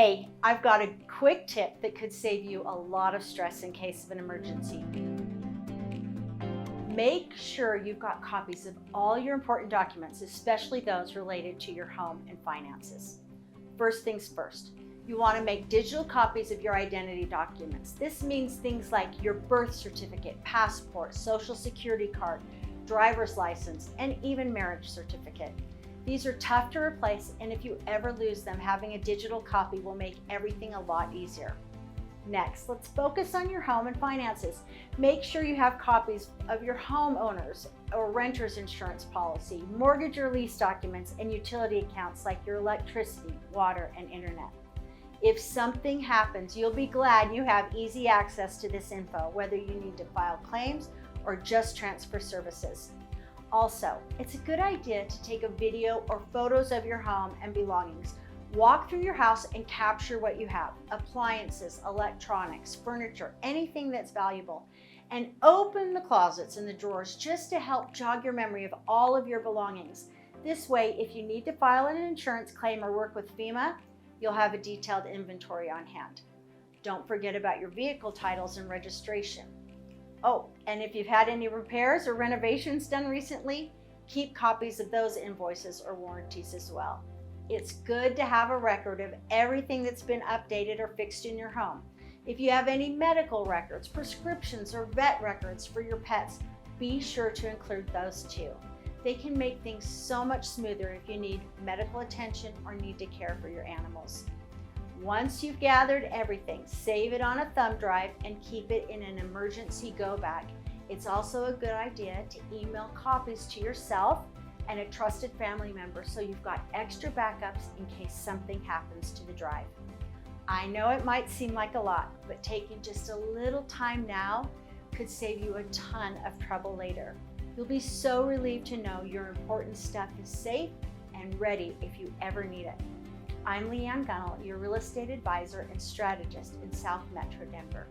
Hey, I've got a quick tip that could save you a lot of stress in case of an emergency. Make sure you've got copies of all your important documents, especially those related to your home and finances. First things first, you want to make digital copies of your identity documents. This means things like your birth certificate, passport, social security card, driver's license, and even marriage certificate. These are tough to replace, and if you ever lose them, having a digital copy will make everything a lot easier. Next, let's focus on your home and finances. Make sure you have copies of your homeowners or renter's insurance policy, mortgage or lease documents, and utility accounts like your electricity, water, and internet. If something happens, you'll be glad you have easy access to this info, whether you need to file claims or just transfer services. Also, it's a good idea to take a video or photos of your home and belongings. Walk through your house and capture what you have: appliances, electronics, furniture, anything that's valuable. And open the closets and the drawers just to help jog your memory of all of your belongings. This way, if you need to file an insurance claim or work with FEMA, you'll have a detailed inventory on hand. Don't forget about your vehicle titles and registration. Oh, and if you've had any repairs or renovations done recently, keep copies of those invoices or warranties as well. It's good to have a record of everything that's been updated or fixed in your home. If you have any medical records, prescriptions, or vet records for your pets, be sure to include those too. They can make things so much smoother if you need medical attention or need to care for your animals. Once you've gathered everything, save it on a thumb drive and keep it in an emergency go bag. It's also a good idea to email copies to yourself and a trusted family member so you've got extra backups in case something happens to the drive. I know it might seem like a lot, but taking just a little time now could save you a ton of trouble later. You'll be so relieved to know your important stuff is safe and ready if you ever need it. I'm Leanne Gunnell, your real estate advisor and strategist in South Metro Denver.